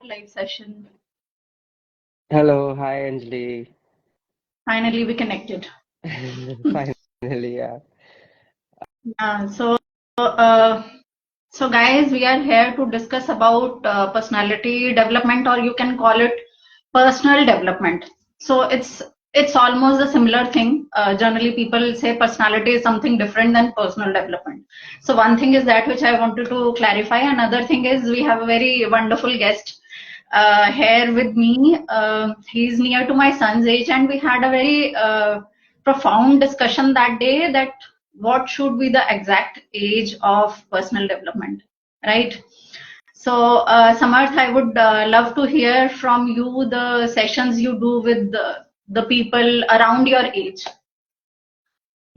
live session. Hello, hi Anjali. Finally, we connected. Finally, yeah. Yeah, uh, so guys, we are here to discuss about personality development, or you can call it personal development. So it's almost a similar thing. Generally, people say personality is something different than personal development. So one thing is that which I wanted to clarify. Another thing is we have a very wonderful guest here with me. He's near to my son's age, and we had a very profound discussion that day that what should be the exact age of personal development, right? So, Samarth, I would love to hear from you the sessions you do with the people around your age.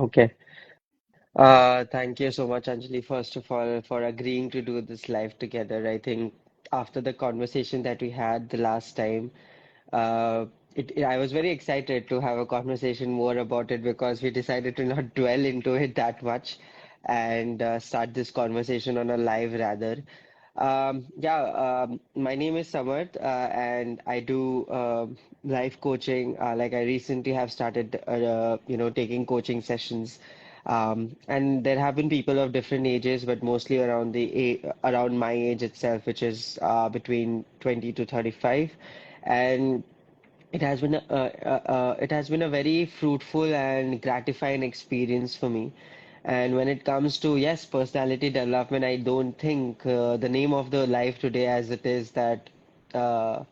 Okay. Thank you so much, Anjali, first of all, for agreeing to do this live together. I think after the conversation that we had the last time, uh, I was very excited to have a conversation more about it because we decided to not dwell into it that much and start this conversation on a live rather. Yeah, my name is Samarth, and I do life coaching. Like I recently have started, taking coaching sessions. And there have been people of different ages, but mostly around around my age itself, which is between 20 to 35. And it has been a very fruitful and gratifying experience for me. And when it comes to, yes, personality development, I don't think the name of the life today as it is that uh,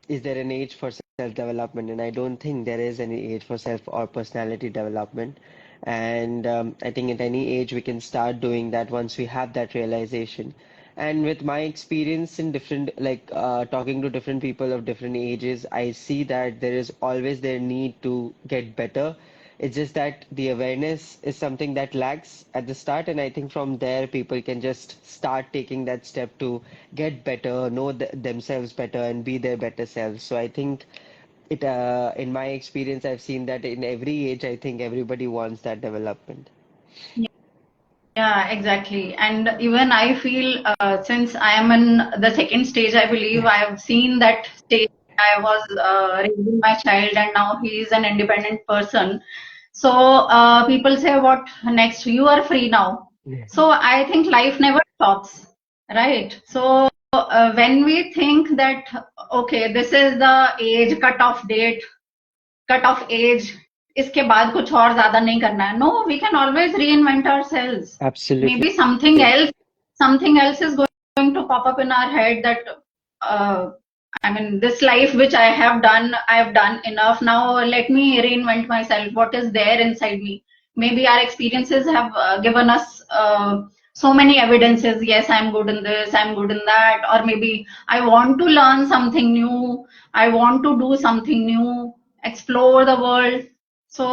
is there an age for self-development? And I don't think there is any age for self or personality development. And I think at any age we can start doing that once we have that realization. And with my experience in different, talking to different people of different ages, I see that there is always their need to get better. It's just that the awareness is something that lacks at the start, and I think from there people can just start taking that step to get better, know themselves better, and be their better selves. So I think in my experience, I've seen that in every age, I think everybody wants that development. Yeah, exactly. And even I feel since I am in the second stage, I believe I have seen that stage. I was raising my child, and now he is an independent person. So people say, "What next? You are free now." Yeah. So I think life never stops, right? So when we think that, okay, this is the age cutoff date, cutoff age इसके बाद कुछ और ज्यादा नहीं करना है no we can always reinvent ourselves may Absolutely. Be something else is going to pop up in our head that I mean, this life which I have done enough. Now let me reinvent myself. What is there inside me? Maybe our experiences have given us so many evidences. Yes, I'm good in this, I'm good in that. Or maybe I want to learn something new. I want to do something new, explore the world. So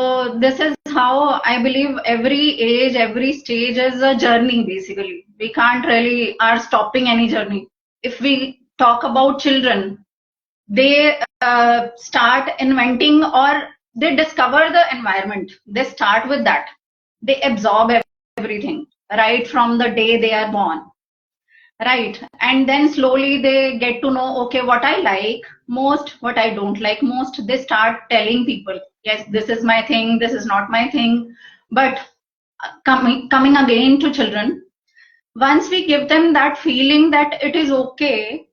this is how I believe every age, every stage is a journey basically. We can't really are stopping any journey. If we talk about children, they start inventing or they discover the environment. They start with that. They absorb everything right from the day they are born. Right. And then slowly they get to know, okay, what I like most, what I don't like most. They start telling people, yes, this is my thing, this is not my thing. But coming again to children, once we give them that feeling that it is okay,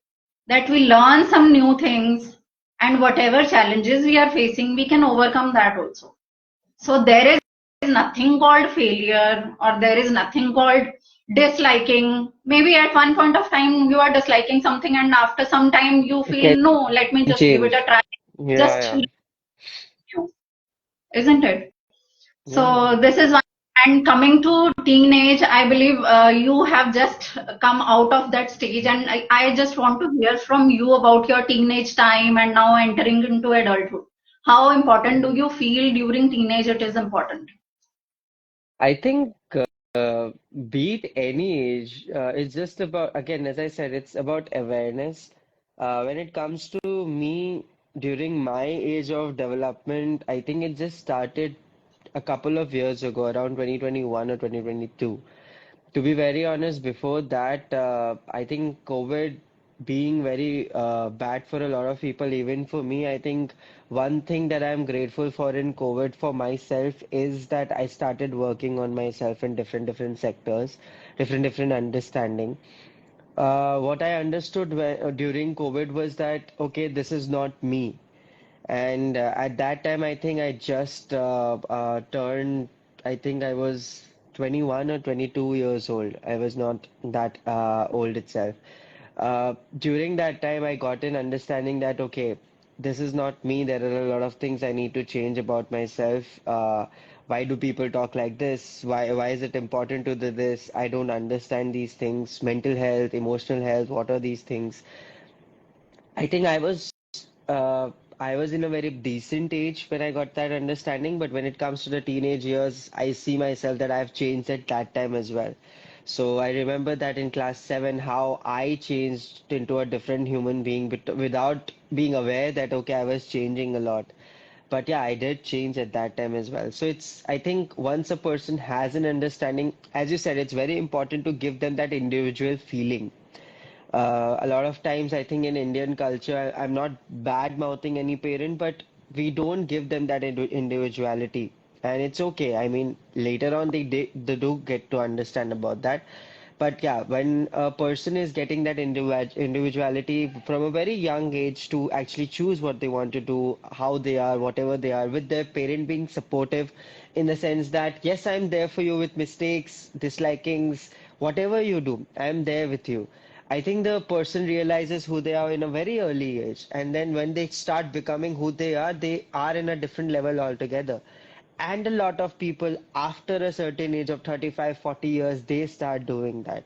that we learn some new things, and whatever challenges we are facing, we can overcome that also. So there is nothing called failure, or there is nothing called disliking. Maybe at one point of time you are disliking something, and after some time you It feel, can no, let me just give it a change. try. Yeah, Just, yeah. isn't it? Yeah, yeah. So this is one. And coming to teenage, I believe you have just come out of that stage, and I just want to hear from you about your teenage time and now entering into adulthood. How important do you feel during teenage it is important? I think be it any age, it's just about, again, as I said, it's about awareness. When it comes to me during my age of development, I think it just started a couple of years ago, around 2021 or 2022. To be very honest, before that, I think COVID being very bad for a lot of people, even for me. I think one thing that I'm grateful for in COVID for myself is that I started working on myself in different sectors, different understanding. What I understood during COVID was that, okay, this is not me. And at that time, I think I just turned, I think I was 21 or 22 years old. I was not that old itself. During that time, I got an understanding that, okay, this is not me. There are a lot of things I need to change about myself. Why do people talk like this? Why is it important to do this? I don't understand these things. Mental health, emotional health, what are these things? I think uh, I was in a very decent age when I got that understanding, but when it comes to the teenage years, I see myself that I've changed at that time as well. So I remember that in class 7, how I changed into a different human being without being aware that, okay, I was changing a lot. But yeah, I did change at that time as well. So I think once a person has an understanding, as you said, it's very important to give them that individual feeling. A lot of times, I think in Indian culture, I'm not bad mouthing any parent, but we don't give them that individuality. And it's okay. I mean, later on, they do get to understand about that. But yeah, when a person is getting that individuality from a very young age to actually choose what they want to do, how they are, whatever they are, with their parent being supportive in the sense that, yes, I'm there for you with mistakes, dislikings, whatever you do, I'm there with you. I think the person realizes who they are in a very early age, and then when they start becoming who they are in a different level altogether. And a lot of people after a certain age of 35, 40 years, they start doing that.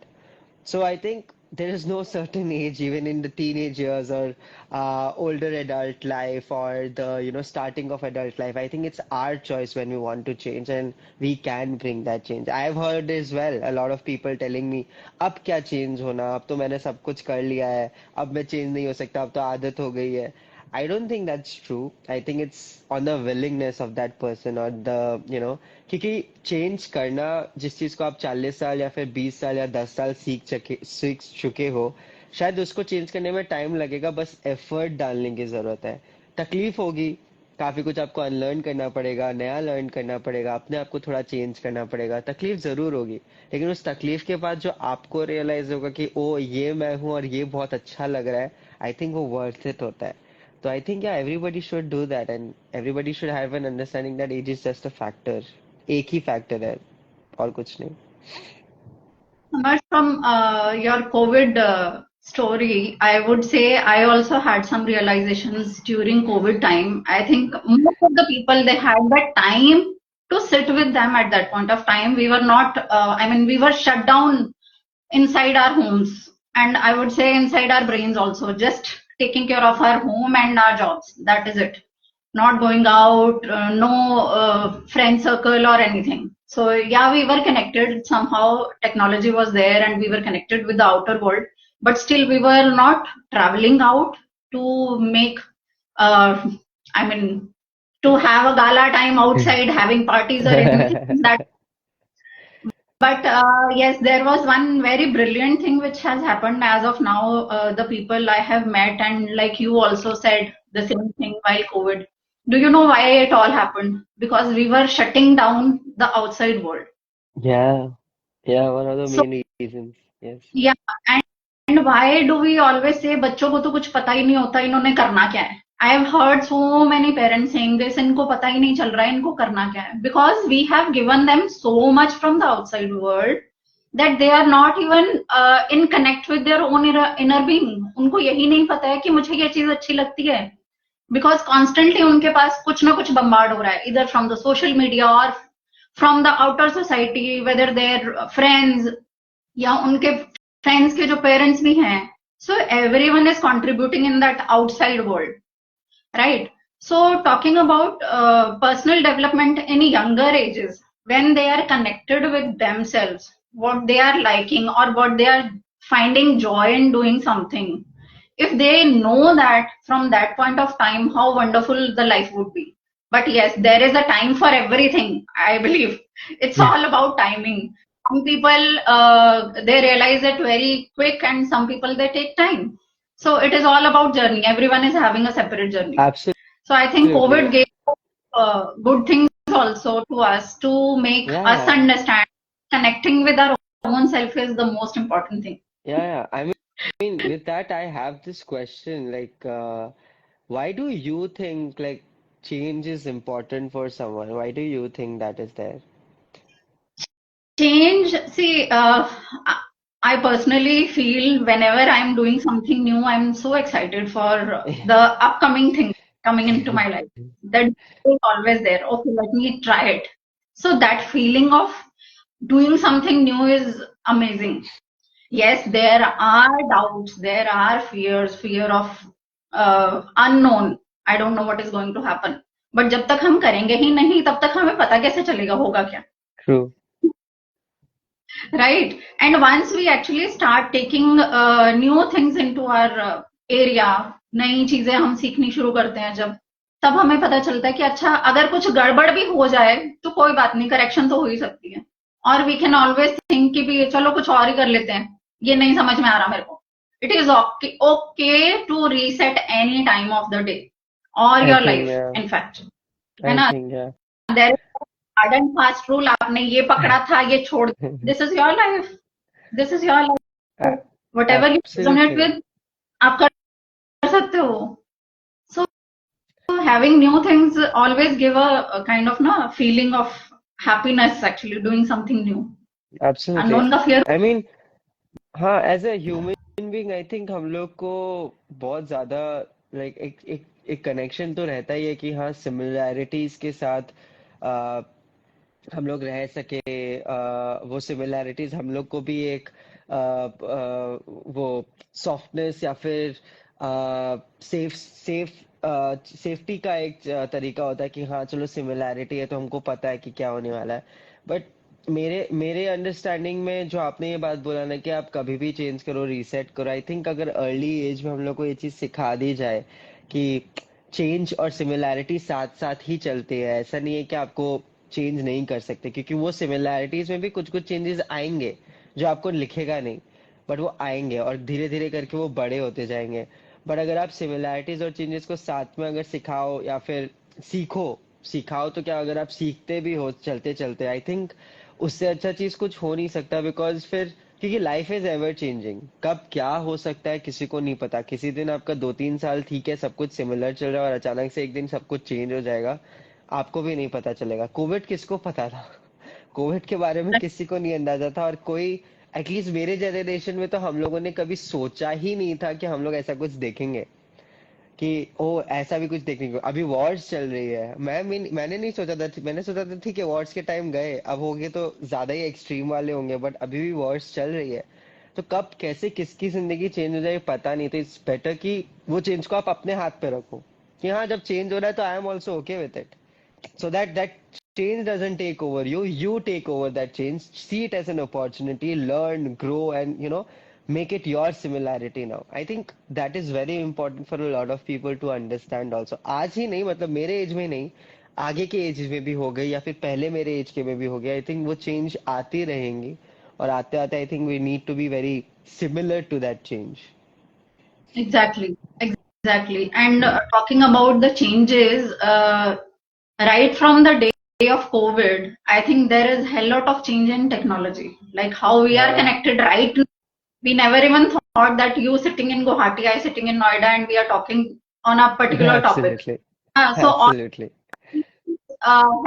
So I think there is no certain age, even in the teenage years or older adult life or the starting of adult life. I think it's our choice when we want to change, and we can bring that change. I've heard as well a lot of people telling me, अब क्या change होना? अब तो मैंने सब कुछ कर लिया है. अब मैं change नहीं हो सकता. अब तो आदत हो गई है. I don't think that's true. I think it's on the willingness of that person or क्योंकि चेंज करना जिस चीज को आप 40 साल या फिर 20 साल या 10 साल सीख चुके हो, शायद उसको चेंज करने में टाइम लगेगा, बस एफर्ट डालने की जरूरत है। तकलीफ होगी, काफी कुछ आपको अनलर्न करना पड़ेगा, नया लर्न करना पड़ेगा, अपने आप को थोड़ा चेंज करना पड़ेगा, तकलीफ जरूर होगी। लेकिन उस तकलीफ के बाद जो आपको रियलाइज होगा कि ओ ये मैं हूँ और ये बहुत अच्छा लग रहा है, आई थिंक वो वर्थ इट होता है। तो आई थिंक या everybody should do that and everybody should have an understanding that age is just a factor। एक ही फैक्टर है और कुछ नहीं। But from your COVID story, I would say I also had some realizations during COVID time. I think most of the people, they had that time to sit with them at that point of time. We were not, we were shut down inside our homes, and I would say inside our brains also, just taking care of our home and our jobs. That is it. Not going out, no friend circle or anything. So yeah, we were connected somehow. Technology was there, and we were connected with the outer world. But still, we were not traveling out to make, uh, I mean, to have a gala time outside, having parties or anything. That but yes, there was one very brilliant thing which has happened as of now. The people I have met, and like you also said the same thing while COVID. Do you know why it all happened? Because we were shutting down the outside world. Yeah, yeah, one of the So main reasons. Yes. yeah, and why do we always say बच्चों को तो कुछ पता ही नहीं होता इन्होंने करना क्या है? I have heard so many parents saying this, इनको पता ही नहीं चल रहा है इनको करना क्या है? Because we have given them so much from the outside world that they are not even in connect with their own inner being. उनको यही नहीं पता है कि मुझे ये चीज अच्छी लगती है, because constantly उनके पास कुछ ना कुछ बम्बार्ड हो रहा है, either from the social media or from the outer society, whether their friends या उनके फ्रेंड्स के जो पेरेंट्स भी हैं. So everyone is contributing in that outside world, right? So talking about personal development in younger ages, when they are connected with themselves, what they are liking or what they are finding joy in doing something, if they know that from that point of time, how wonderful the life would be. But yes, there is a time for everything, I believe. It's all about timing. Some people they realize it very quick, and some people they take time. So it is all about journey. Everyone is having a separate journey. Absolutely. So I think COVID gave good things also to us to make us Yeah. understand connecting with our own self is the most important thing. Yeah. I mean, with that, I have this question, like, why do you think like change is important for someone? Why do you think that is there? Change, see, I personally feel whenever I'm doing something new, I'm so excited for the upcoming things coming into my life. That is always there. Okay, let me try it. So that feeling of doing something new is amazing. Yes, there are doubts, there are fears, fear of unknown. I don't know what is going to happen. But जब तक हम करेंगे ही नहीं, तब तक हमें पता कैसे चलेगा होगा क्या? True. Right. And once we actually start taking new things into our area, नई चीजें हम सीखनी शुरू करते हैं जब, तब हमें पता चलता है कि अच्छा अगर कुछ गड़बड़ भी हो जाए तो कोई बात नहीं, करेक्शन तो हो ही सकती है. और वी कैन ऑलवेज थिंक कि भी चलो कुछ और ही कर लेते हैं, ये नहीं समझ में आ रहा मेरे को. It is okay to reset any time of the day और I your think, life yeah. In fact, है I ना. think, yeah. There is hard and fast rule, आपने ये पकड़ा था ये छोड़, this is your life, this is your life, A- whatever you resonate Absolutely. with आप कर सकते हो. So having new things always give a kind of na feeling of happiness, actually doing something new. Absolutely. Unknown का fear. I mean, हाँ, as a human being I think हम लोग को बहुत ज्यादा लाइक एक कनेक्शन तो रहता ही है कि हाँ सिमिलैरिटीज के साथ आ, हम लोग रह सके, वो सिमिलैरिटीज हम लोग को भी एक वो सॉफ्टनेस या फिर सेफ्टी का एक तरीका होता है कि हाँ चलो सिमिलैरिटी है तो हमको पता है कि क्या होने वाला है. बट मेरे मेरे अंडरस्टैंडिंग में जो आपने ये बात बोला ना कि आप कभी भी चेंज करो रीसेट करो, आई थिंक अगर अर्ली एज में हम लोग को ये चीज सिखा दी जाए कि चेंज और सिमिलैरिटी साथ साथ ही चलते हैं, ऐसा नहीं है कि आपको चेंज नहीं कर सकते, क्योंकि वो सिमिलैरिटीज में भी कुछ कुछ चेंजेस आएंगे जो आपको लिखेगा नहीं, बट वो आएंगे और धीरे धीरे करके वो बड़े होते जाएंगे. बट अगर आप सिमिलैरिटीज और चेंजेस को साथ में अगर सिखाओ या फिर सीखो, सिखाओ तो क्या, अगर आप सीखते भी हो चलते चलते, आई थिंक उससे अच्छा चीज कुछ हो नहीं सकता. बिकॉज फिर क्योंकि लाइफ इज एवर चेंजिंग, कब क्या हो सकता है किसी को नहीं पता. किसी दिन आपका 2-3 साल ठीक है, सब कुछ सिमिलर चल रहा है और अचानक से एक दिन सब कुछ चेंज हो जाएगा, आपको भी नहीं पता चलेगा. कोविड किसको पता था? कोविड के बारे में किसी को नहीं अंदाजा था, और कोई एटलीस्ट मेरे जनरेशन में तो हम लोगों ने कभी सोचा ही नहीं था कि हम लोग ऐसा कुछ देखेंगे, कि ओ ऐसा भी कुछ देखने को. अभी वॉर्स चल रही है, मैंने नहीं सोचा था, मैंने सोचा था ठीक है वॉर्स के टाइम गए, अब होंगे तो ज्यादा ही एक्सट्रीम वाले होंगे, बट अभी भी वॉर्स चल रही है. तो कब कैसे किसकी जिंदगी चेंज हो जाए पता नहीं. तो इट्स बेटर कि वो चेंज को आप अपने हाथ पे रखो, कि हाँ जब चेंज हो रहा है तो I am also okay with it, so that change doesn't take over you take over that change, see it as an opportunity, learn, grow, and make it your similarity. Now I think that is very important for a lot of people to understand also. आज ही नहीं, मतलब मेरे as में नहीं, आगे के as में भी हो गई या फिर पहले मेरे एज के में भी हो गया, आई थिंक वो चेंज आती रहेंगी, और आते आते I think we need to be very similar to that change. Exactly, exactly. And talking about the changes, right from the day of COVID, I think there is a hell lot of change in technology. Like how we are हाँ. connected right now. We never even thought that you sitting in Guwahati, I sitting in Noida, and we are talking on a particular topic. Absolutely. So all Absolutely.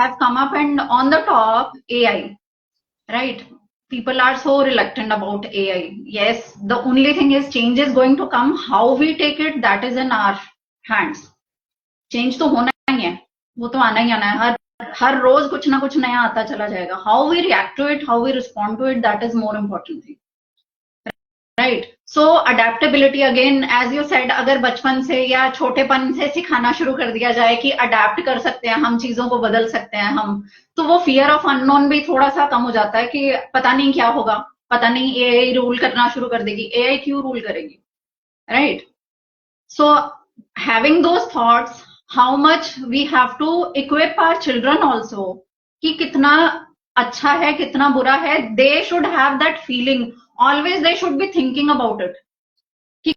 have come up, and on the top, AI, right? People are so reluctant about AI. Yes, the only thing is change is going to come. How we take it, that is in our hands. Change तो होना ही है, वो तो आना ही आना है. हर रोज कुछ ना कुछ नया आता चला जाएगा. How we react to it, how we respond to it, that is more important thing, right. So adaptability again, as you said, अगर बचपन से या छोटेपन से सिखाना शुरू कर दिया जाए कि अडेप्ट कर सकते हैं हम, चीजों को बदल सकते हैं हम, तो वो फियर ऑफ अननोन भी थोड़ा सा कम हो जाता है कि पता नहीं क्या होगा, पता नहीं एआई रूल करना शुरू कर देगी. एआई क्यों रूल करेगी, right. So having those thoughts, how much we have to equip our children also, कि कितना अच्छा है कितना बुरा है. they should have that feeling, always they should be thinking about it, कि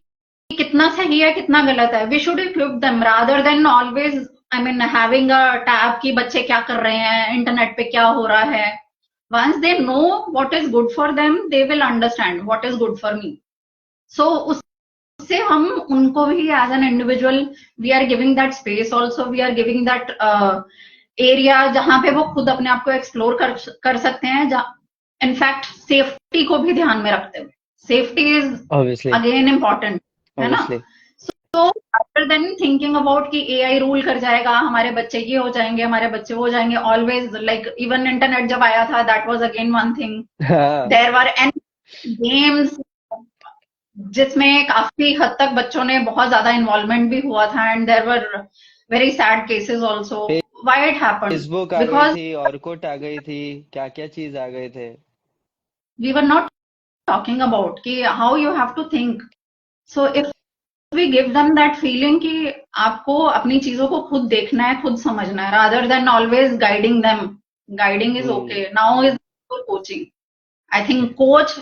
कितना सही है कितना गलत है. We should equip them rather than always having a tab कि बच्चे क्या कर रहे हैं, इंटरनेट पे क्या हो रहा है. Once they know what is good for them, they will understand what is good for me. So उससे हम उनको भी as an individual, we are giving that space also, we are giving that area जहाँ पे वो खुद अपने आप को explore कर सकते हैं. इनफैक्ट सेफ्टी को भी ध्यान में रखते हुए, safety is Obviously, again important, है ना. obviously. तो rather than thinking about कि AI रूल कर जाएगा, हमारे बच्चे ये हो जाएंगे, हमारे बच्चे वो हो जाएंगे, ऑलवेज लाइक इवन इंटरनेट जब आया था, that was again one thing. हाँ, देयर वर एनी गेम्स जिसमें काफी हद तक बच्चों ने बहुत ज्यादा इन्वॉल्वमेंट भी हुआ था, and there were very sad cases also. Why it happened? Facebook आ गई बिकॉज थी, ऑर्कुट आ गई थी, क्या क्या चीज आ गए थे. We were not talking about कि how you have to think. So if we give them that feeling कि आपको अपनी चीजों को खुद देखना है, खुद समझना है, rather than always guiding them. Guiding is okay. Now is coaching. I think coach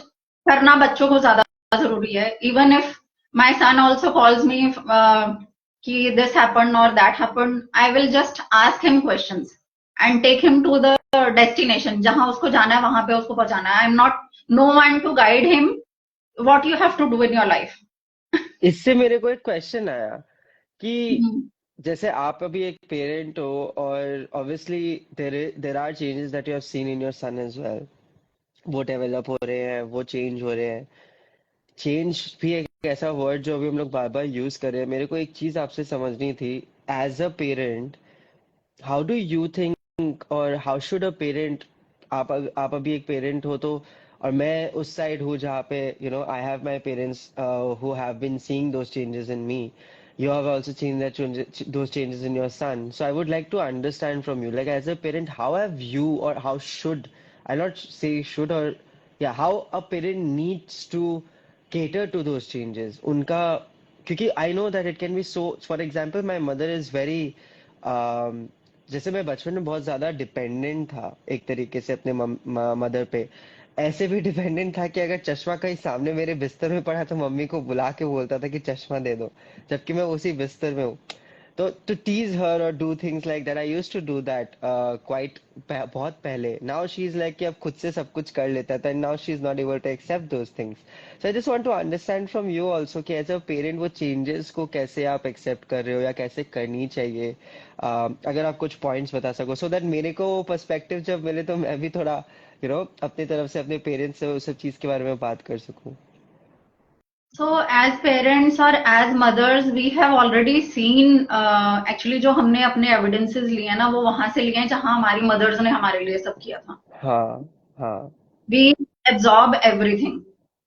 करना बच्चों को ज्यादा जरूरी है. Even if my son also calls me कि this happened or that happened, I will just ask him questions and take him to the destination. जहां उसको जाना है वहां पे उसको पहुंचाना है. I'm not no one to guide him what you have to do in your life. इससे मेरे को एक क्वेश्चन आया कि जैसे आप अभी एक पेरेंट हो और obviously there are changes that you have seen in your son as well. वो डेवलप हो रहे हैं, वो चेंज हो रहे हैं. चेंज भी एक ऐसा वर्ड जो अभी हम लोग बार बार यूज कर रहे हैं. मेरे को एक चीज आपसे समझनी थी. As a parent, how do you think और हाउ शुड अ पेरेंट, आप अभी एक पेरेंट हो तो, और मैं उस साइड हूँ जहाँ पे I have my parents who have been seeing those changes in me. You have also seen those changes in your son. So I would like to understand from you, like as a parent, how have you, or how should, I'll not say should, or yeah, how a parent needs to cater to those changes. उनका, क्योंकि I know that it can be so. For example, my mother is very जैसे मैं बचपन में बहुत ज्यादा dependent था एक तरीके से अपने मदर पे. ऐसे भी डिपेंडेंट था कि अगर चश्मा कहीं सामने मेरे बिस्तर में पड़ा तो मम्मी को बुला के बोलता था कि चश्मा दे दो, जबकि मैं उसी बिस्तर में हूँ. तो टू टीज हर और do things like that, I used to do that quite बहुत पहले. नाउ शी इज लाइक कि अब खुद से सब कुछ कर लेता था, and now she is not able to accept those things. So I just want to understand from you also कि एज अ पेरेंट वो चेंजेस को कैसे आप एक्सेप्ट कर रहे हो या कैसे करनी चाहिए. अगर आप कुछ पॉइंट्स बता सको सो दैट मेरे को पर्सपेक्टिव जब मिले तो मैं भी थोड़ा अपनी तरफ से अपने पेरेंट्स से उस सब चीज के बारे में बात कर सकूं. So as parents or as mothers, we have already seen actually जो हमने अपने evidences लिए ना वो वहां से लिए हैं जहां हमारी mothers ने हमारे लिए सब किया था. हाँ हाँ. We absorb everything.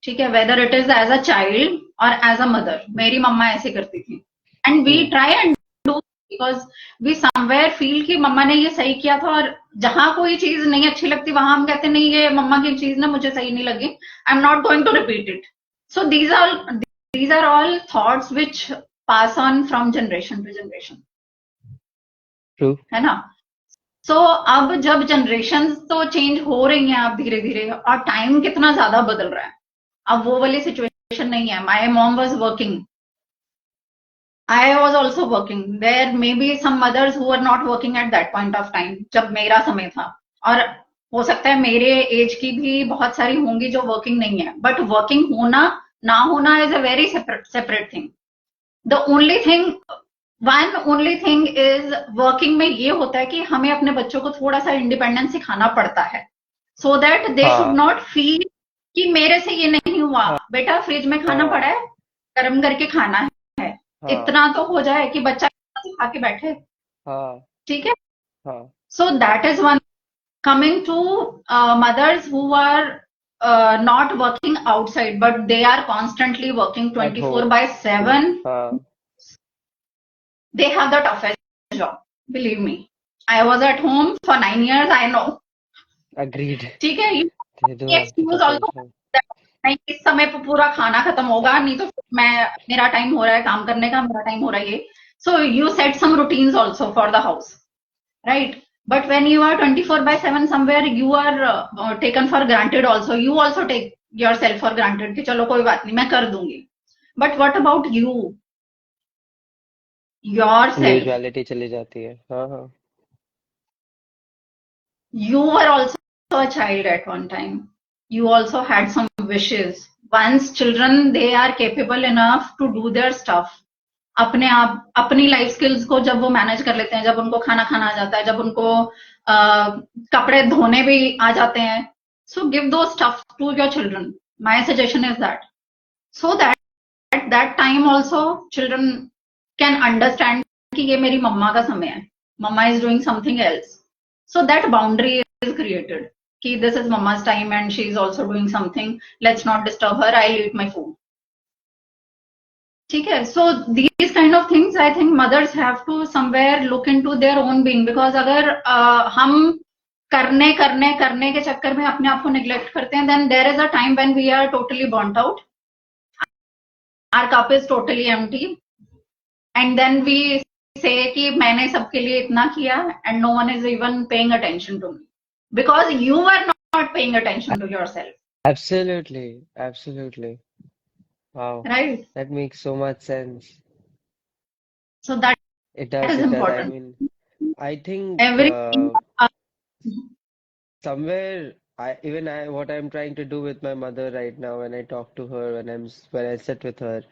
ठीक है, whether it is as a child or as a mother. मेरी मम्मा ऐसे करती थी. And we try and do because we somewhere feel कि मम्मा ने ये सही किया था, और जहां कोई चीज नहीं अच्छी लगती वहां हम कहते नहीं ये मम्मा की चीज ना मुझे सही नहीं लगी, I'm not going to repeat it. So these are all thoughts which pass on from generation to generation. True. है ना. So अब जब generations तो change हो रही हैं अब धीरे धीरे, और टाइम कितना ज्यादा बदल रहा है. अब वो वाली सिचुएशन नहीं है. My mom was working. I was also working. There may be some mothers who were not working at that point of time जब मेरा समय था, और हो सकता है मेरे एज की भी बहुत सारी होंगी जो वर्किंग नहीं है. बट वर्किंग होना ना होना is a very separate thing. The only thing is working में ये होता है कि हमें अपने बच्चों को थोड़ा सा इंडिपेंडेंस सिखाना पड़ता है, so that they should not feel कि मेरे से ये नहीं हुआ. बेटा फ्रिज में खाना पड़ा है, गर्म करके खाना है. इतना तो हो जाए कि बच्चा खा के बैठे. ठीक है. So that is one. Coming to mothers who are not working outside, but they are constantly working 24/7. They have the toughest job. Believe me, I was at home for 9 years. I know. Agreed. ठीक है. Excuse also नहीं, इस समय पे पूरा खाना खत्म होगा, नहीं तो मेरा टाइम हो रहा है काम करने का, मेरा टाइम हो रहा है ये. So you set some routines also for the house, right? But when you are 24/7 somewhere, you are taken for granted also. You also take yourself for granted कि चलो कोई बात नहीं मैं कर दूंगी. But what about you, yourself? Individuality चली जाती है, हाँ हाँ। You were also a child at one time. You also had some wishes. Once children, they are capable enough to do their stuff. अपने आप अपनी लाइफ स्किल्स को जब वो मैनेज कर लेते हैं, जब उनको खाना खाना आ जाता है, जब उनको कपड़े धोने भी आ जाते हैं, so give those stuff to your children. My suggestion is that, so that at that time also children can understand कि ये मेरी मम्मा का समय है, mamma is doing something else. So that boundary is created कि this is mama's time and she is also doing something, let's not disturb her, I'll eat my food. ठीक है. So these kind of things I think mothers have to somewhere look into their own being, because अगर हम करने करने करने के चक्कर में अपने आप को neglect करते हैं, then there is a time when we are totally burnt out, our cup is totally empty, and then we say कि मैंने सबके लिए इतना किया and no one is even paying attention to me because you were not paying attention to yourself. Absolutely, absolutely. Wow, Right. that makes so much sense. So that It does, is it does. I important. mean, I think Everything. somewhere I what I'm trying to do with my mother right now when I talk to her, when I sit with her,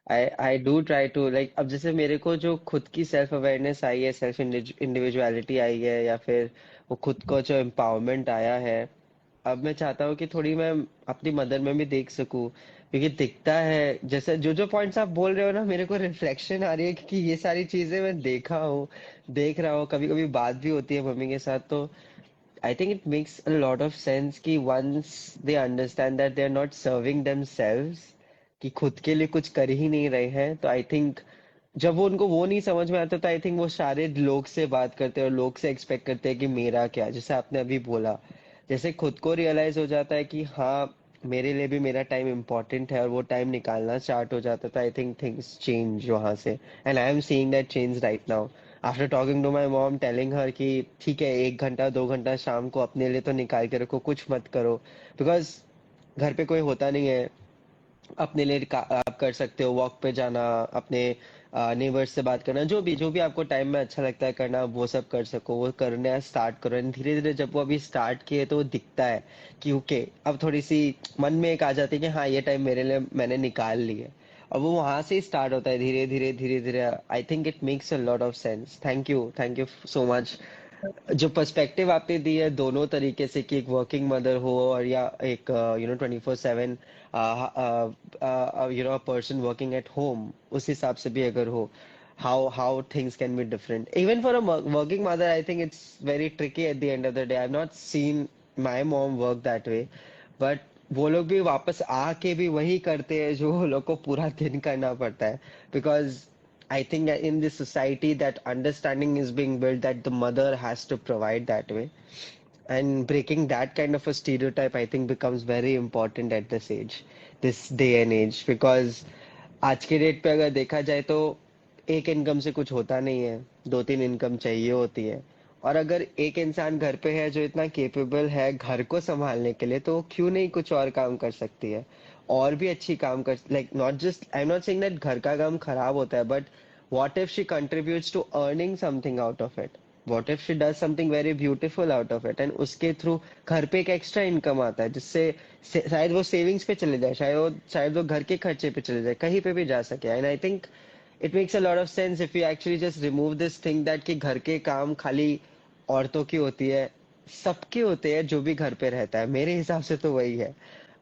I do try to like, अब जैसे मेरे को जो खुद की self awareness आई है, self individuality आई है, या फिर वो खुद को जो एम्पावरमेंट आया है, अब मैं चाहता हूँ कि थोड़ी मैं अपनी मदर में भी देख सकूं, क्योंकि दिखता है जैसे जो जो पॉइंट्स आप बोल रहे हो ना, मेरे को रिफ्लेक्शन आ रही है कि ये सारी चीजें मैं देखा हूँ, देख रहा हूँ, कभी कभी बात भी होती है मम्मी के साथ, तो I think it makes a lot of sense कि once they understand that they are not serving themselves, कि खुद के लिए कुछ कर ही नहीं रहे हैं, तो आई थिंक जब वो उनको वो नहीं समझ में आता, तो आई थिंक वो सारे लोग से बात करते हैं और लोग से एक्सपेक्ट करते हैं कि मेरा क्या, जैसे आपने अभी बोला, जैसे खुद को रियलाइज हो जाता है कि हाँ, मेरे लिए भी मेरा टाइम इम्पोर्टेंट है, और वो टाइम निकालना स्टार्ट हो जाता है, तो आई थिंक थिंग्स चेंज वहां से, and I am seeing that change right now after talking to my mom, telling her कि ठीक है, 1 घंटा 2 घंटा शाम को अपने लिए तो निकाल के रखो, कुछ मत करो, बिकॉज घर पे कोई होता नहीं है, अपने लिए आप कर सकते हो, वॉक पे जाना, अपने नेबर्स से बात करना, जो भी आपको टाइम में अच्छा लगता है करना, वो सब कर सको, वो करना स्टार्ट करो, एंड धीरे धीरे जब वो अभी स्टार्ट किए तो वो दिखता है कि ओके, अब थोड़ी सी मन में एक आ जाती है कि हाँ, ये टाइम मेरे लिए मैंने निकाल लिया, और वो वहां से ही स्टार्ट होता है, धीरे धीरे धीरे धीरे। आई think it makes a lot of sense. Thank you so much. जो पर्सपेक्टिव आपने दी है दोनों तरीके से, कि एक वर्किंग मदर हो और या एक 24/7 पर्सन वर्किंग एट होम, उस हिसाब से भी अगर हो, how things can be different even for a working mother. I think it's very tricky at the end of the day. I've not seen my mom work that way, but वो लोग भी वापस आके भी वही करते हैं जो वो लोग को पूरा दिन करना पड़ता है, because I think that in this society that understanding is being built that the mother has to provide that way, and breaking that kind of a stereotype I think becomes very important at this age, this day and age, because आज के date पे अगर देखा जाए तो एक income से कुछ होता नहीं है, 2-3 इनकम चाहिए होती है, और अगर एक इंसान घर पे है जो इतना केपेबल है घर को संभालने के लिए, तो वो क्यों नहीं कुछ और काम कर सकती है, और भी अच्छी काम कर, like not just, I am not saying that घर का काम खराब होता है, but what if she contributes to earning something out of it, what if she does something very beautiful out of it, and उसके थ्रू घर पे एक एक्स्ट्रा इनकम आता है, जिससे शायद वो सेविंग्स पे चले जाए, शायद वो घर के खर्चे पे चले जाए, कहीं पे भी जा सके, and I think it makes a lot of sense if you actually just remove this thing that कि घर के काम खाली औरतों की होती है, सबके होते हैं जो भी घर पे रहता है, मेरे हिसाब से तो वही है।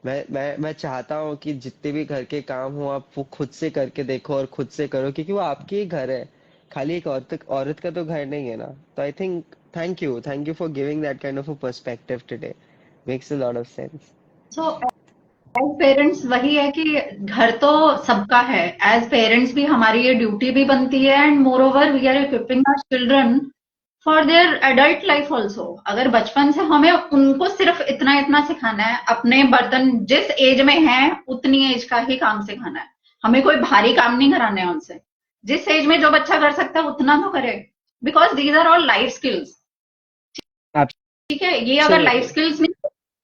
मैं चाहता हूँ कि जितने भी घर के काम हो आप वो खुद से करके देखो और खुद से करो, क्योंकि वो आपके ही घर है, खाली एक औरत का तो घर नहीं है ना, तो I think thank you for giving that kind of a perspective today, makes a lot of sense. So as parents वही है कि घर तो सबका है, एज पेरेंट्स भी हमारी ये ड्यूटी भी बनती है, and moreover we are equipping our children for their adult life also. अगर बचपन से हमें उनको सिर्फ इतना इतना सिखाना है, अपने बर्तन जिस एज में है उतनी एज का ही काम सिखाना है, हमें कोई भारी काम नहीं कराने हैं उनसे, जिस एज में जो बच्चा कर सकता है उतना तो करे, because these are all life skills. ठीक है, ये अगर लाइफ एब्सोल्युटली। स्किल्स नहीं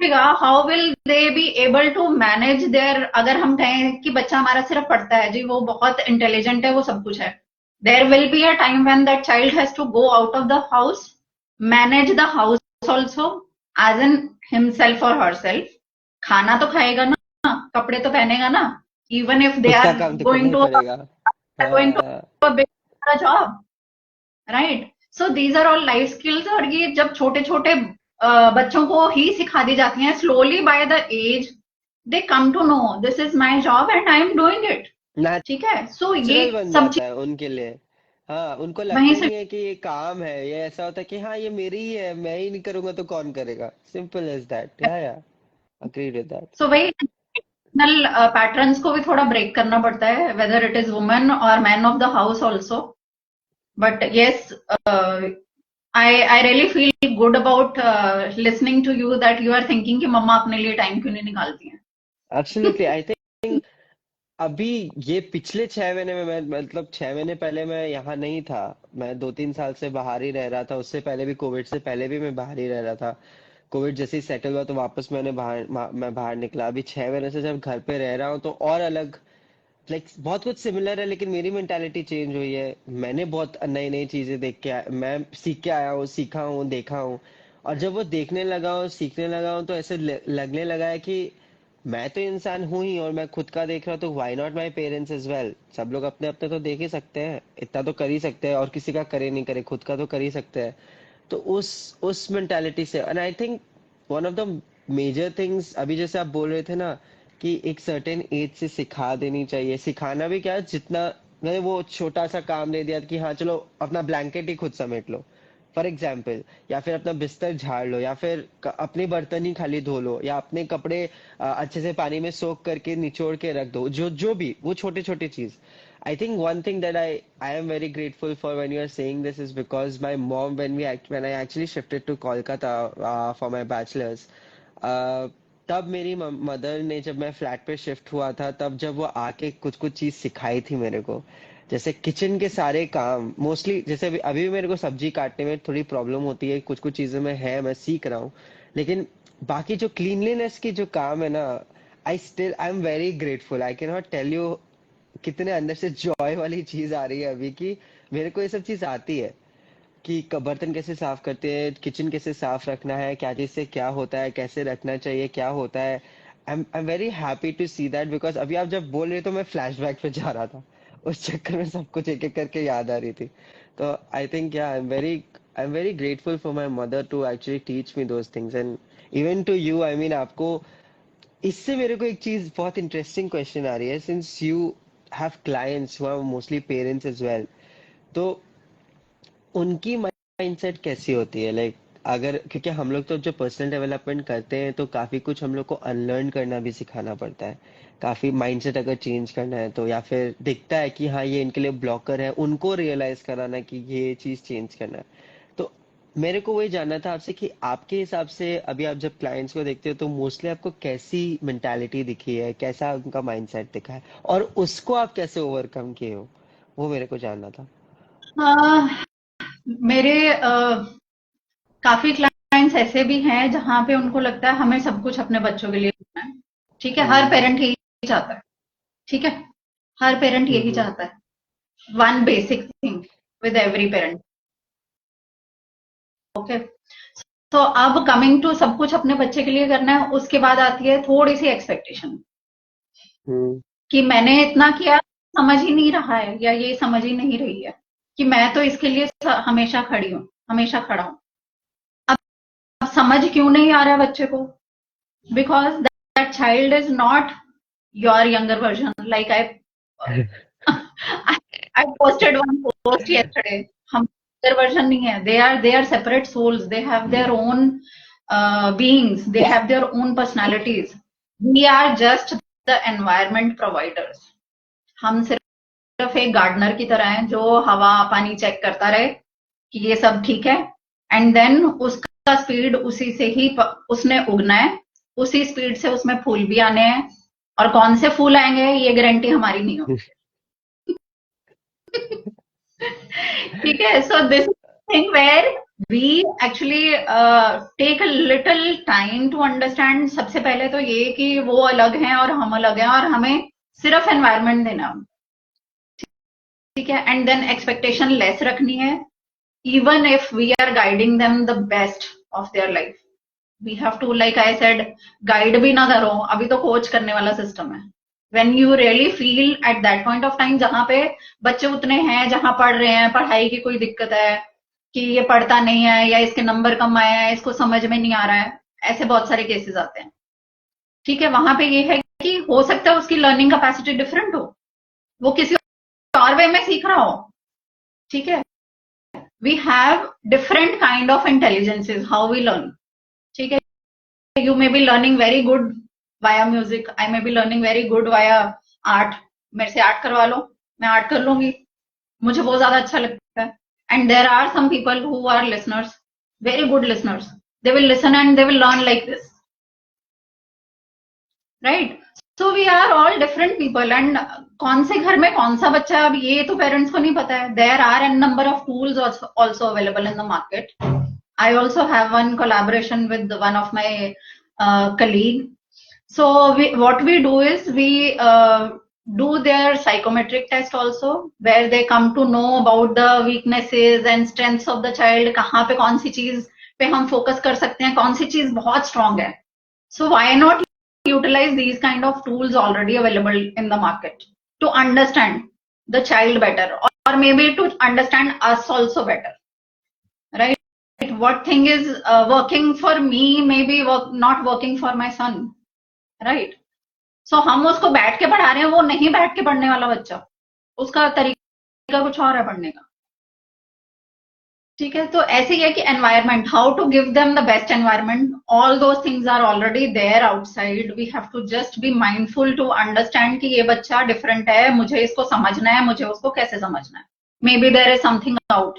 how will they be able to manage there, अगर हम कहें कि बच्चा हमारा सिर्फ पढ़ता है जी, वो बहुत इंटेलिजेंट है, वो सब कुछ है, there will be a time when that child has to go out of the house, manage the house also, as in himself और हरसेल्फ। खाना तो खाएगा ना, कपड़े तो पहनेगा ना, इवन इफ दे खुद का आर काम तो करना गोइंग ही टू पड़ेगा। गोइंग हाँ, to a big job, right? So these are all life skills, और ये जब छोटे छोटे बच्चों को ही सिखा दी जाती हैं, slowly by the age they come to know this is my job and I am doing it. ठीक है, सो ये नेचुरल बन सब जाता चीज है उनके लिए। हाँ, उनको वहीं लगता से। नहीं है कि ये काम है, ये ऐसा होता है कि हाँ ये मेरी ही है, मैं ही नहीं करूंगा तो कौन करेगा। Simple as that. Yeah agree with that. So वही पैटर्न्स को भी थोड़ा ब्रेक करना पड़ता है, वेदर इट इज वुमेन और man of the house also. But yes, I really feel good about listening to you that you are thinking कि मम्मा अपने लिए टाइम क्यों नहीं निकालती हैं। एब्सोल्युटली, आई थिंक अभी ये पिछले 6 महीने में मैं, मतलब 6 महीने पहले मैं यहाँ नहीं था। मैं 2-3 साल से बाहर ही रह रहा था। उससे पहले भी, कोविड से पहले भी मैं बाहर ही रह रहा था। कोविड जैसे ही सेटल हुआ तो वापस मैं बाहर निकला। अभी 6 महीने से जब घर पे रह रहा हूँ तो और अलग, लाइक बहुत कुछ सिमिलर है, लेकिन मेरी मेंटालिटी चेंज हुई है। मैंने बहुत नई नई चीजें मैं सीख के आया हूँ, सीखा हूँ, देखा हूँ। और जब वो देखने लगा हूँ, सीखने लगा हूँ, तो ऐसे लगने लगा है कि मैं तो इंसान हूं ही, और मैं खुद का देख रहा हूँ तो why not my parents as well. सब लोग अपने अपने तो देख ही सकते हैं, इतना तो कर ही सकते हैं, और किसी का करे नहीं करे, खुद का तो कर ही सकते हैं। तो उस मेंटालिटी से, and I think one of the major things, अभी जैसे आप बोल रहे थे ना कि एक सर्टेन एज से सिखा देनी चाहिए। सिखाना भी क्या, जितना मैंने वो छोटा सा काम दे दिया कि हाँ चलो अपना ब्लैंकेट ही खुद समेट लो, फॉर एग्जाम्पल, या फिर अपना बिस्तर झाड़ लो, या फिर अपने बर्तन ही खाली धो लो, या अपने कपड़े अच्छे से पानी में सोख करके निचोड़ के रख दो, जो जो भी वो छोटे छोटे चीज। I think one thing that I am very grateful for when you are saying this is because my mom, when I actually shifted to Kolkata for my bachelor's, uh, तब मेरी मदर ने, जब मैं फ्लैट पे shift हुआ था, तब जब वो आके कुछ कुछ चीज सिखाई थी मेरे को। जैसे किचन के सारे काम, मोस्टली जैसे अभी भी मेरे को सब्जी काटने में थोड़ी प्रॉब्लम होती है, कुछ कुछ चीजें में है, मैं सीख रहा हूँ। लेकिन बाकी जो क्लीनलीनेस की जो काम है ना, I am very grateful. I can not tell you कितने अंदर से जॉय वाली चीज आ रही है अभी कि मेरे को ये सब चीज आती है, कि बर्तन कैसे साफ करते हैं, किचन कैसे साफ रखना है, क्या चीज से क्या होता है, कैसे रखना चाहिए, क्या होता है। I am very happy to see that, because अभी आप जब बोल रहे तो मैं फ्लैशबैक पे जा रहा था। उस चक्कर में सब कुछ एक एक करके याद आ रही थी। तो I think yeah I am very grateful for my mother to actually teach me those things, and even to you, I mean आपको। इससे मेरे को एक चीज, बहुत इंटरेस्टिंग क्वेश्चन आ रही है, since you have clients who are mostly parents as well, तो उनकी माइंडसेट कैसी होती है, लाइक अगर, क्योंकि हम लोग तो जो पर्सनल डेवलपमेंट करते हैं तो काफी कुछ हम लोग को अनलर्न करना भी सिखाना पड़ता है। काफी माइंडसेट अगर चेंज करना है तो, या फिर दिखता है कि हाँ ये इनके लिए ब्लॉकर है, उनको रियलाइज कराना कि ये चीज चेंज करना है। तो मेरे को वही जानना था आपसे कि आपके हिसाब से अभी आप जब क्लाइंट्स को देखते हो तो मोस्टली आपको कैसी मेंटालिटी दिखी है, कैसा उनका माइंडसेट दिखा है, और उसको आप कैसे ओवरकम किए हो, वो मेरे को जानना था। मेरे काफी क्लाइंट्स ऐसे भी हैं जहां पे उनको लगता है हमें सब कुछ अपने बच्चों के लिए करना है। ठीक है, हर हम्म। पेरेंट यही चाहता है। ठीक है, हर पेरेंट यही हम्म। चाहता है, one basic thing with every parent. Okay, तो अब कमिंग टू सब कुछ अपने बच्चे के लिए करना है, उसके बाद आती है थोड़ी सी एक्सपेक्टेशन हम्म। कि मैंने इतना किया, समझ ही नहीं रहा है, या ये समझ ही नहीं रही है कि मैं तो इसके लिए हमेशा खड़ी हूँ, हमेशा खड़ा हूँ। अब समझ क्यों नहीं आ रहा है बच्चे को? Because that child is not your younger version, like I I posted one post yesterday. हम their version नहीं है. They are separate souls. They have their own beings. They have their own personalities. We are just the environment providers. हम सिर्फ एक gardener की तरह हैं जो हवा पानी चेक करता रहे कि ये सब ठीक है, एंड देन उसका स्पीड उसी से ही उसने उगना है, उसी स्पीड से उसमें फूल भी आने हैं, और कौन से फूल आएंगे ये गारंटी हमारी नहीं होती। ठीक है, so this thing where we actually take a little time to understand. सबसे पहले तो ये कि वो अलग हैं और हम अलग हैं और हमें सिर्फ एनवायरनमेंट देना, ठीक है, एंड देन एक्सपेक्टेशन लेस रखनी है, even if we are guiding them the best of their life. We have to, like I said, guide भी ना करो, अभी तो कोच करने वाला सिस्टम है. When you really feel at that point of time जहां पे बच्चे उतने हैं जहां पढ़ रहे हैं, पढ़ाई की कोई दिक्कत है कि ये पढ़ता नहीं है या इसके नंबर कम आए हैं, इसको समझ में नहीं आ रहा है, ऐसे बहुत सारे केसेस आते हैं, ठीक है. वहां पे ये है कि हो सकता है उसकी लर्निंग कैपेसिटी डिफरेंट हो, वो किसी और वे में सीख रहा हो, ठीक है. We have different kind of intelligences how we learn, ठीक है. You may be learning very good via music, I may be learning very good via art. मेरे से आर्ट करवा लो, मैं आर्ट कर लूंगी, मुझे बहुत ज्यादा अच्छा लगता है. And there are some people who are listeners, very good listeners, they will listen and they will learn like this, right? So we are all different people. And कौन से घर में कौन सा बच्चा, अब ये तो पेरेंट्स को नहीं पता है. There are a number of tools also available in the market. I also have one collaboration with one of my colleague. So what we do is we do their psychometric test also, where they come to know about the weaknesses and strengths of the child. कहाँ पे कौन सी चीज पे हम focus कर सकते हैं, कौन सी चीज बहुत स्ट्रांग है. So why not utilize these kind of tools already available in the market to understand the child better, or maybe to understand us also better, right? What thing is working for me may be not working for my son, right? So हम उसको बैठ के पढ़ा रहे हैं, वो नहीं बैठ के पढ़ने वाला बच्चा, उसका तरीका कुछ और है पढ़ने का, ठीक है. तो ऐसे ही है कि environment, how to give them the best environment, all those things are already there outside. We have to just be mindful to understand कि ये बच्चा डिफरेंट है, मुझे इसको समझना है, मुझे उसको कैसे समझना है. May be there is something out,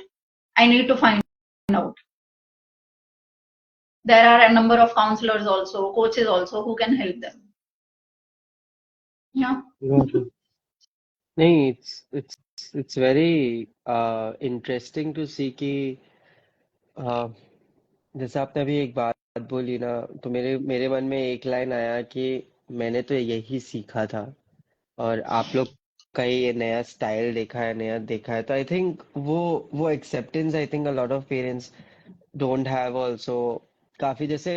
I need to find out. There are a number of counselors also, coaches also who can help them. Yeah. नहीं, it's very interesting to see कि जैसे आपने अभी एक बात बोली ना, तो मेरे मेरे मन में एक लाइन आया कि मैंने तो यही सीखा था और आप लोग का ये नया स्टाइल देखा है, नया देखा है. तो आई थिंक वो acceptance I think a lot of parents don't have also. काफी जैसे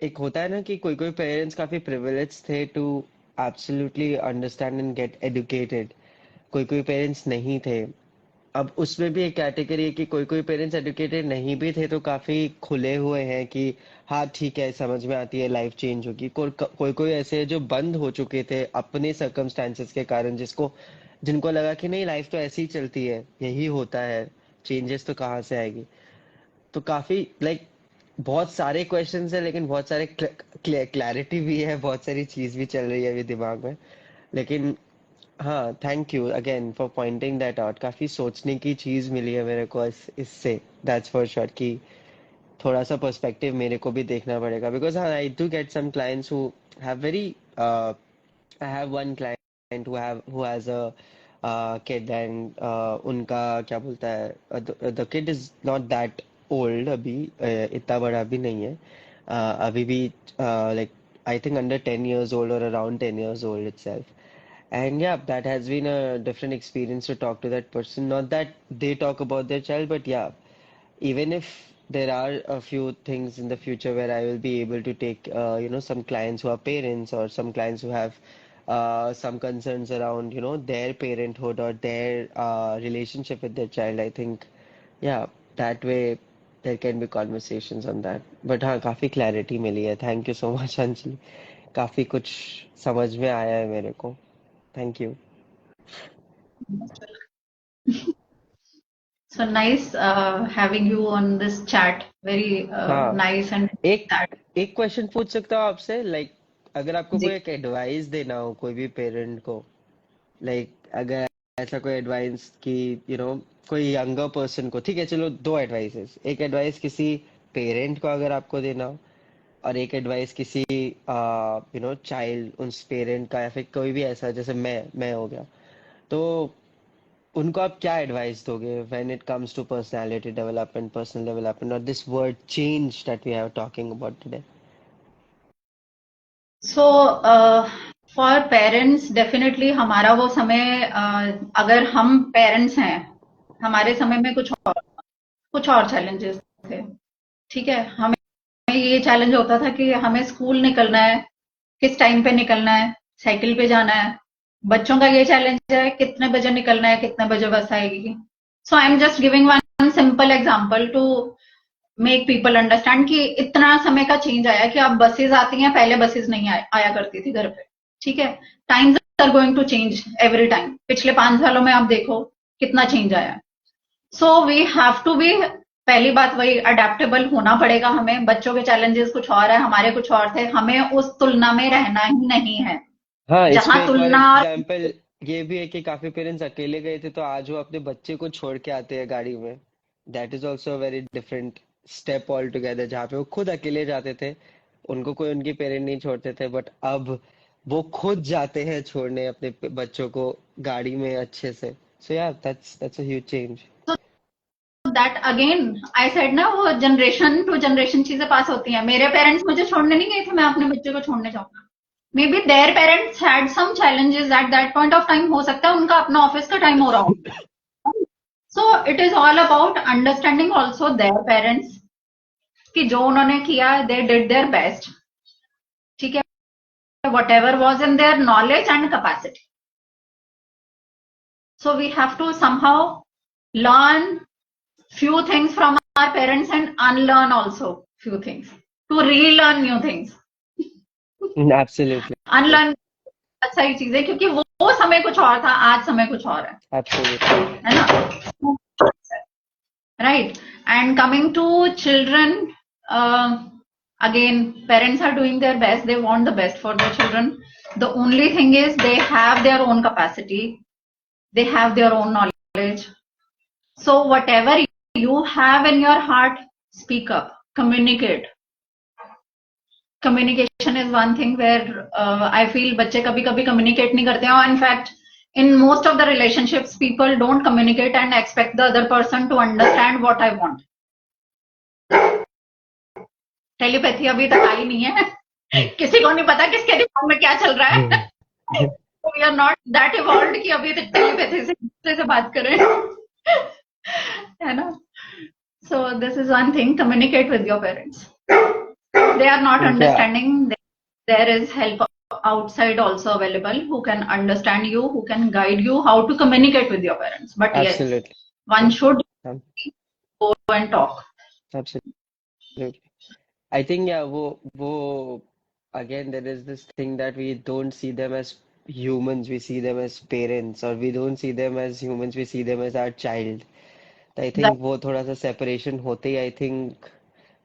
एक होता है ना कि कोई कोई पेरेंट्स काफी प्रिविलेज थे to absolutely understand and get educated, कोई कोई पेरेंट्स नहीं थे. अब उसमें भी एक कैटेगरी है कि कोई कोई पेरेंट्स एजुकेटेड नहीं भी थे तो काफी खुले हुए हैं कि हाँ ठीक है, समझ में आती है, लाइफ चेंज होगी. कोई कोई ऐसे हैं जो बंद हो चुके थे अपने सर्कमस्टांसेस के कारण, जिनको लगा कि नहीं, लाइफ तो ऐसे ही चलती है, यही होता है, चेंजेस तो कहाँ से आएगी. तो काफी बहुत सारे क्वेश्चंस है, लेकिन बहुत सारे क्लैरिटी भी है, बहुत सारी चीज भी चल रही है अभी दिमाग में. लेकिन हाँ, thank you again for pointing that out. काफी सोचने की चीज मिली है मेरे को इससे, दैट्स फॉर श्योर, कि थोड़ा सा पर्सपेक्टिव मेरे को भी देखना पड़ेगा. बिकॉज हाँ, I do get some clients who have very, I have one client who has a kid and उनका क्या बोलता है, the kid is not that old अभी, इतना बड़ा भी नहीं है. अभी भी like I think under 10 years old or around 10 years old itself. And yeah, that has been a different experience to talk to that person. Not that they talk about their child, but yeah, even if there are a few things in the future where I will be able to take, some clients who are parents, or some clients who have some concerns around, their parenthood or their relationship with their child, I think, yeah, that way there can be conversations on that. But हाँ, काफी clarity मिली है. Thank you so much, Anjali. काफी कुछ समझ में आया है मेरे को. Thank you. So nice having you on this chat. Very हाँ, nice and एक that. एक क्वेश्चन पूछ सकता हूँ आपसे, अगर आपको जी. कोई एक एडवाइस देना हो कोई भी पेरेंट को, अगर ऐसा कोई एडवाइस कि कोई यंगर पर्सन को, ठीक है चलो, दो एडवाइसेस, एक एडवाइस किसी पेरेंट को अगर आपको देना हो, और एक एडवाइस किसी चाइल्ड, उस पेरेंट का, या फिर कोई भी ऐसा, जैसे मैं हो गया, तो उनको आप क्या एडवाइस दोगे when it comes to personality development, personal development और this word change that we are talking about today? So for parents definitely हमारा वो समय, अगर हम पेरेंट्स हैं, हमारे समय में कुछ और चैलेंजेस थे। ठीक है, हमें ये चैलेंज होता था कि हमें स्कूल निकलना है, किस टाइम पे निकलना है, साइकिल पे जाना है। बच्चों का ये चैलेंज है कितने बजे निकलना है, कितने बजे बस आएगी। So I am just giving one simple example to make people understand कि इतना समय का चेंज आया कि अब बसेस आती हैं, पहले बसेस नहीं आया करती थी घर पे। ठीक है, times are going to change every time. पिछले 5 सालों में आप देखो कितना चेंज आया। So we have to be, पहली बात वही अडेप्टेबल होना पड़ेगा हमें। बच्चों के चैलेंजेस कुछ और है, हमारे कुछ और थे, हमें उस तुलना में रहना ही नहीं है। हाँ, जहां इसमें एक और तुलना और एग्जाम्पल ये भी है कि काफी पेरेंट्स अकेले गए थे तो आज वो अपने बच्चे को छोड़ के आते हैं गाड़ी में। That is also a very different step all together, जहाँ पे वो खुद अकेले जाते थे, उनको कोई उनके पेरेंट नहीं छोड़ते थे, बट अब वो खुद जाते हैं छोड़ने अपने बच्चों को गाड़ी में अच्छे से। सो या that's a huge change. That again I said ना, वो जनरेशन टू जनरेशन चीजें पास होती हैं। मेरे पेरेंट्स मुझे छोड़ने नहीं गए थे, मैं अपने बच्चे को छोड़ने जाऊंगा। May be their parents had some challenges at that point of time, हो सकता है उनका अपना ऑफिस का टाइम हो रहा हो। So it is all about understanding also their parents कि जो उन्होंने किया दे डिड देयर बेस्ट। ठीक है, whatever was in their knowledge and capacity. So we have to somehow learn few things from our parents and unlearn also few things to relearn new things. Absolutely, unlearn अच्छा ही चीज है, क्योंकि वो समय कुछ और था, आज समय कुछ और एब्सोल्युटली। है ना? Right. And coming to children, again, parents are doing their best. They want the best for their children. The only thing is they have their own capacity. They have their own knowledge. So whatever you have in your heart, speak up, communicate. Communication is one thing where I feel बच्चे कभी कभी communicate नहीं करते हैं. In fact, in most of the relationships, people don't communicate and expect the other person to understand what I want. Telepathy अभी तक आई नहीं है. किसी को नहीं पता किसके दिमाग में क्या चल रहा है. We are not that evolved कि अभी तक टेलीपैथी से दूसरे से बात करें. है ना? So this is one thing, communicate with your parents. They are not या understanding. There is help outside also available who can understand you, who can guide you how to communicate with your parents. But yes, one absolutely, should go and talk. Absolutely. I think yeah, wo again there is this thing that we don't see them as humans, we see them as parents, or we don't see them as humans, we see them as our child. तो I That think वो थोड़ा सा separation होते ही I think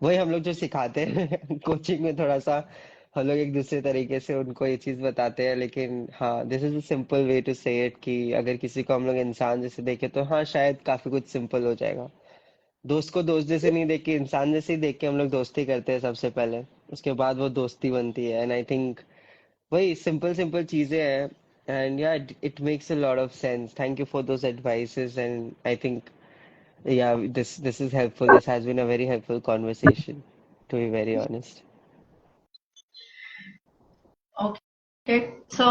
वही हम लोग जो सिखाते हैं कोचिंग में थोड़ा सा हम लोग एक दूसरे तरीके से उनको ये चीज बताते हैं, लेकिन हाँ this is a simple way to say it कि अगर किसी को हम लोग इंसान जैसे देखे तो हाँ शायद काफी कुछ सिंपल हो जाएगा। दोस्त को दोस्त जैसे नहीं देख के इंसान जैसे ही देख के हम लोग दोस्ती करते हैं सबसे पहले, उसके बाद वो दोस्ती बनती है। एंड आई थिंक वही सिंपल सिंपल चीजें हैं। And yeah it makes a lot of sense. Thank you for those advices and I think yeah this is helpful, this has been a very helpful conversation to be very honest. okay. So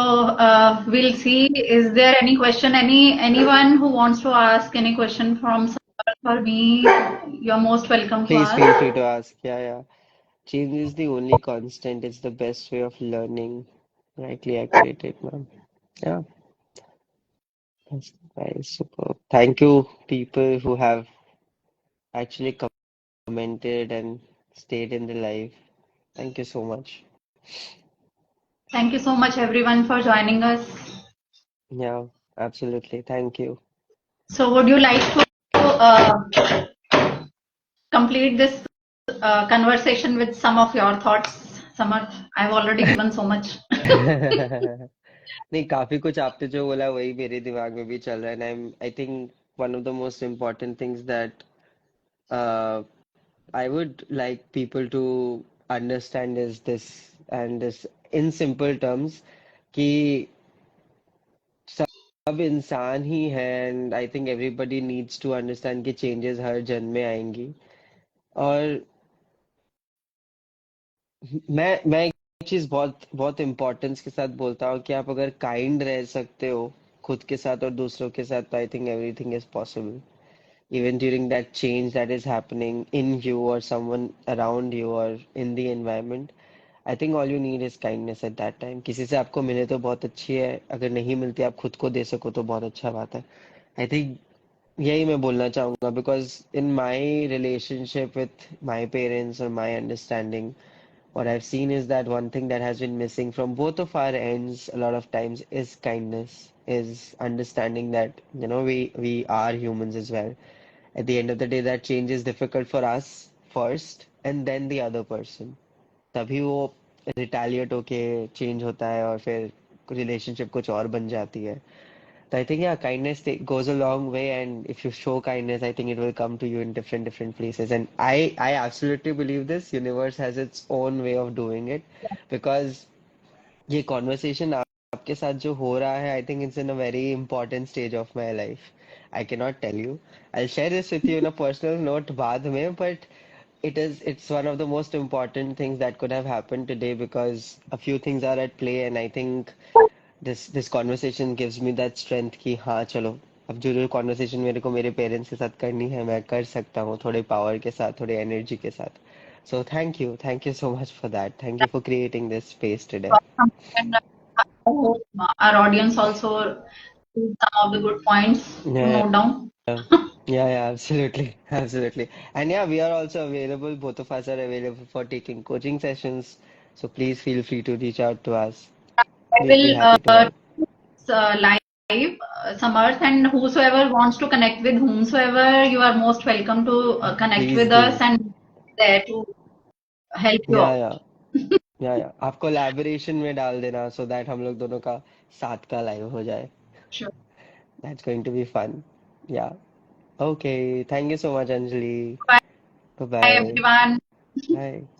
we'll see. Is there any question? Anyone who wants to ask any question from Sagar for me? You're most welcome to please feel ask. Free to ask. Yeah change is the only constant, it's the best way of learning. Rightly accurate, ma'am. Yeah, that's nice. Super. Thank you, people who have actually commented and stayed in the live. Thank you so much. Thank you so much, everyone, for joining us. Yeah, absolutely. Thank you. So, would you like to complete this conversation with some of your thoughts, Samarth? I've already given so much. नहीं, काफी कुछ आपने जो बोला वही मेरे दिमाग में भी चल रहा है। And I think one of the most important things that I would like people to understand is this, and this in simple terms कि सब इंसान ही है and I think everybody needs to understand कि चेंजेस हर जन्म में आएंगी। और मैं एक चीज बहुत बहुत इम्पोर्टेंस के साथ बोलता हूँ कि आप अगर काइंड रह सकते हो खुद के साथ और दूसरों के साथ, तो I think everything is possible, even during that change that is happening in you or someone around you or in the environment. I think all you need is kindness at that time. किसी से आपको मिले तो बहुत अच्छी है, अगर नहीं मिलती आप खुद को दे सको तो बहुत अच्छा बात है। आई थिंक यही मैं बोलना चाहूंगा, because in my relationship with my parents और my understanding, what I've seen is that one thing that has been missing from both of our ends a lot of times is kindness, is understanding that, you know, we are humans as well. At the end of the day, that change is difficult for us first and then the other person. तभी वो retaliate होके change होता है और फिर relationship कुछ और बन जाती है। तो I think, yeah, kindness goes a long way, and if you show kindness, I think it will come to you in different places. And I absolutely believe this universe has its own way of doing it, because ये conversation आपके साथ जो हो रहा है, I think it's in a very important stage of my life. I can not tell you, I share this with you in a personal note बाद में, but it's one of the most important things that could have happened today, because a few things are at play, and I think this conversation gives me that strength कि हाँ चलो, अब जो जो conversation मेरे को मेरे पेरेंट्स के साथ करनी है मैं कर सकता हूँ, थोड़े पावर के साथ, थोड़े एनर्जी के साथ। So thank you so much for that. Thank you for creating this space today. And I hope our audience also some of the good points to Yeah, note down. yeah, absolutely, absolutely. And yeah, we are also available. Both of us are available for taking coaching sessions. So please feel free to reach out to us. I We'll be will happy to help. live Samarth, and whosoever wants to connect with whomsoever, you are most welcome to connect Please with us do. and there to help you Yeah, out. yeah, yeah. आप collaboration में डाल देना so that हम लोग दोनों का साथ का लाइव हो जाए. Sure. That's going to be fun. Yeah. Okay. Thank you so much, Anjali. Bye Bye-bye. everyone. Bye.